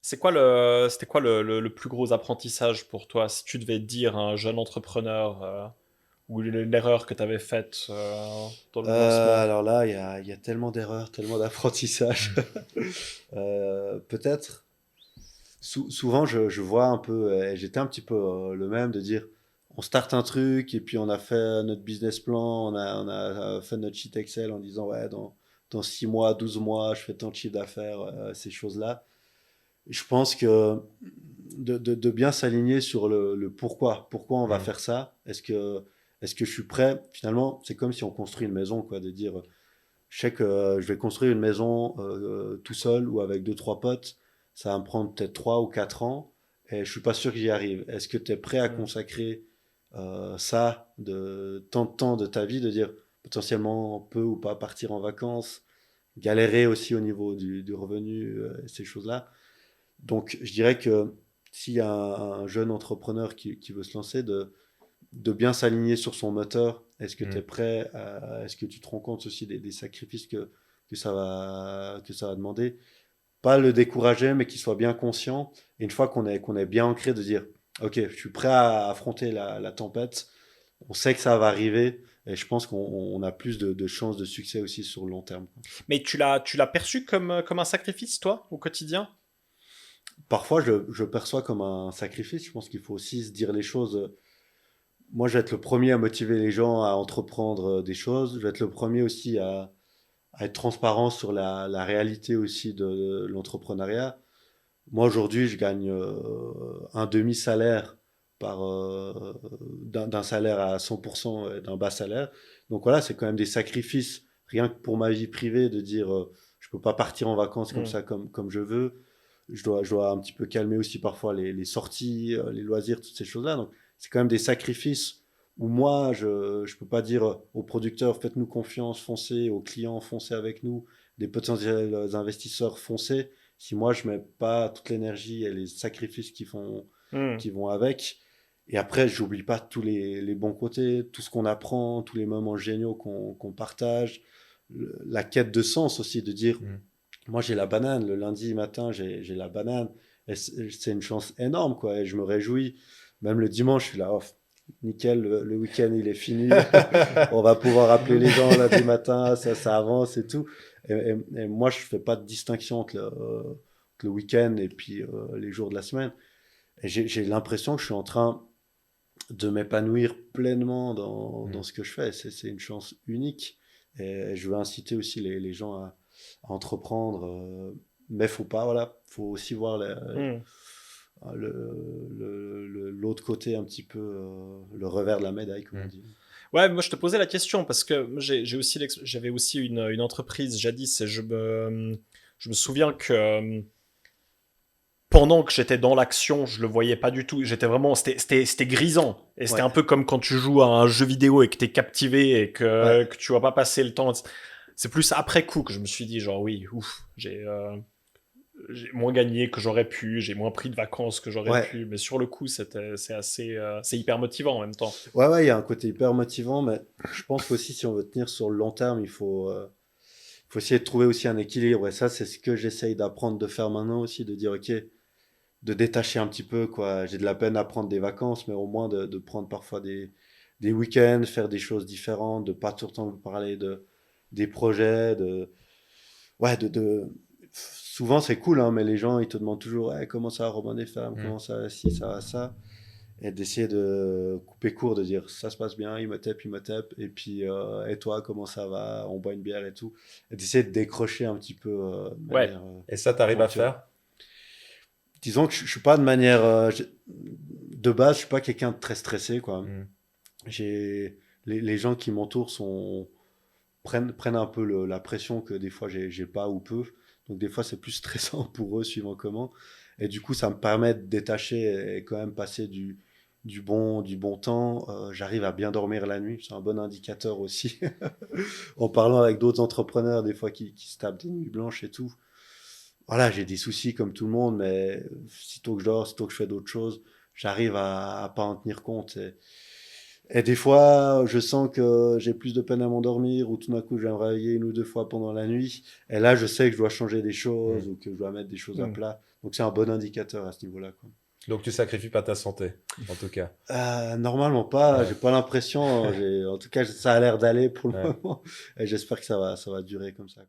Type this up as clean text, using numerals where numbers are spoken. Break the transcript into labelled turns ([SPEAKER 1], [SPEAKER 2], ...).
[SPEAKER 1] C'était quoi le plus gros apprentissage pour toi, si tu devais dire à un jeune entrepreneur, ou l'erreur que tu avais faite dans le lancement?
[SPEAKER 2] Alors là, il y a tellement d'erreurs, tellement d'apprentissage. Peut-être, souvent, je vois un peu, et j'étais un petit peu le même, de dire, on starte un truc, et puis on a fait notre business plan, on a fait notre sheet Excel en disant, ouais, dans 6 mois, 12 mois, je fais tant de chiffre d'affaires, ces choses-là. Je pense que de bien s'aligner sur le pourquoi. Pourquoi on va
[SPEAKER 1] Hmm.
[SPEAKER 2] faire ça? Est-ce que je suis prêt? Finalement, c'est comme si on construit une maison, quoi, de dire, je sais que je vais construire une maison tout seul ou avec deux, trois potes. Ça va me prendre peut-être 3 ou 4 ans et je suis pas sûr que j'y arrive. Est-ce que tu es prêt à
[SPEAKER 1] Hmm.
[SPEAKER 2] consacrer ça de tant de temps de ta vie, de dire potentiellement on peut ou pas partir en vacances, galérer aussi au niveau du revenu, ces choses-là. Donc je dirais que s'il y a un jeune entrepreneur qui veut se lancer, de bien s'aligner sur son moteur. Est-ce que tu
[SPEAKER 1] Hmm.
[SPEAKER 2] es prêt est-ce que tu te rends compte aussi des sacrifices que ça va demander? Pas le décourager, mais qu'il soit bien conscient. Et une fois qu'on est bien ancré, de dire, OK, je suis prêt à affronter la tempête. On sait que ça va arriver. Et je pense qu'on a plus de chances de succès aussi sur le long terme.
[SPEAKER 1] Mais tu l'as perçu comme un sacrifice, toi, au quotidien?
[SPEAKER 2] Parfois, je perçois comme un sacrifice. Je pense qu'il faut aussi se dire les choses. Moi, je vais être le premier à motiver les gens à entreprendre des choses. Je vais être le premier aussi à être transparent sur la réalité aussi de l'entrepreneuriat. Moi, aujourd'hui, je gagne un demi-salaire d'un salaire à 100% et d'un bas salaire. Donc voilà, c'est quand même des sacrifices, rien que pour ma vie privée, de dire je peux pas partir en vacances comme
[SPEAKER 1] Hmm.
[SPEAKER 2] ça, comme je veux. Je dois un petit peu calmer aussi parfois les sorties, les loisirs, toutes ces choses-là. Donc c'est quand même des sacrifices où moi, je peux pas dire aux producteurs faites-nous confiance, foncez, aux clients foncez avec nous, des potentiels investisseurs foncez si moi je mets pas toute l'énergie et les sacrifices
[SPEAKER 1] Hmm.
[SPEAKER 2] qui vont avec. Et après, j'oublie pas tous les bons côtés, tout ce qu'on apprend, tous les moments géniaux qu'on partage, la quête de sens aussi, de dire,
[SPEAKER 1] Hmm.
[SPEAKER 2] moi j'ai la banane, le lundi matin j'ai la banane, et c'est une chance énorme, quoi, et je me réjouis. Même le dimanche, je suis là, oh, nickel, le week-end il est fini, on va pouvoir appeler les gens lundi matin, ça avance et tout. Et moi, je fais pas de distinction entre le week-end et puis les jours de la semaine. Et j'ai l'impression que je suis en train de m'épanouir pleinement dans
[SPEAKER 1] Hmm.
[SPEAKER 2] ce que je fais. C'est une chance unique. Et je veux inciter aussi les gens à entreprendre. Mais faut pas, voilà, faut aussi voir
[SPEAKER 1] Hmm.
[SPEAKER 2] l'autre côté un petit peu, le revers de la médaille, comme on
[SPEAKER 1] Hmm.
[SPEAKER 2] dit.
[SPEAKER 1] Ouais, moi je te posais la question parce que j'avais aussi une entreprise jadis et je me souviens que pendant que j'étais dans l'action, je le voyais pas du tout. C'était grisant. Et c'était
[SPEAKER 2] Ouais,
[SPEAKER 1] un peu comme quand tu joues à un jeu vidéo et que t'es captivé et
[SPEAKER 2] ouais.
[SPEAKER 1] que tu vas pas passer le temps. C'est plus après coup que je me suis dit, genre, oui, ouf, j'ai moins gagné que j'aurais pu, j'ai moins pris de vacances que j'aurais
[SPEAKER 2] Ouais,
[SPEAKER 1] pu. Mais sur le coup, c'est hyper motivant en même temps.
[SPEAKER 2] ouais, ouais, il y a un côté hyper motivant, mais je pense qu'aussi, si on veut tenir sur le long terme, il faut essayer de trouver aussi un équilibre. Et ça, c'est ce que j'essaye d'apprendre de faire maintenant aussi, de dire, OK, de détacher un petit peu, quoi. J'ai de la peine à prendre des vacances, mais au moins de prendre parfois des week-ends, faire des choses différentes, de pas tout le temps vous parler des projets, ouais, souvent c'est cool, hein, mais les gens, ils te demandent toujours, ouais, comment ça va, Robin des Femmes,
[SPEAKER 1] Hmm.
[SPEAKER 2] comment ça va ci, ça va ça. Et d'essayer de couper court, de dire ça se passe bien, il me tape, et puis et toi, comment ça va, on boit une bière et tout. Et d'essayer de décrocher un petit peu de
[SPEAKER 1] Ouais.
[SPEAKER 2] manière
[SPEAKER 1] Et ça, t'arrives à
[SPEAKER 2] ponctuelle.
[SPEAKER 1] faire?
[SPEAKER 2] Disons que je suis pas de manière. De base, je suis pas quelqu'un de très stressé, quoi.
[SPEAKER 1] Hmm.
[SPEAKER 2] Les gens qui m'entourent prennent un peu la pression que des fois j'ai pas ou peu. Donc des fois, c'est plus stressant pour eux, suivant comment. Et du coup, ça me permet de détacher et quand même passer du bon temps. J'arrive à bien dormir la nuit. C'est un bon indicateur aussi. En parlant avec d'autres entrepreneurs, des fois qui se tapent des nuits blanches et tout. Voilà, j'ai des soucis comme tout le monde, mais sitôt que je dors, sitôt que je fais d'autres choses, j'arrive à pas en tenir compte. Et des fois, je sens que j'ai plus de peine à m'endormir, ou tout d'un coup, je vais me réveiller une ou deux fois pendant la nuit. Et là, je sais que je dois changer des
[SPEAKER 1] Hmm.
[SPEAKER 2] choses, ou que je dois mettre des choses à
[SPEAKER 1] Hmm.
[SPEAKER 2] plat. Donc c'est un bon indicateur à ce niveau-là, quoi.
[SPEAKER 3] Donc tu sacrifies pas ta santé, en tout cas.
[SPEAKER 2] Normalement pas,
[SPEAKER 3] Ouais.
[SPEAKER 2] j'ai pas l'impression. En tout cas, ça a l'air d'aller pour le
[SPEAKER 3] Ouais.
[SPEAKER 2] moment. Et j'espère que ça va durer comme ça.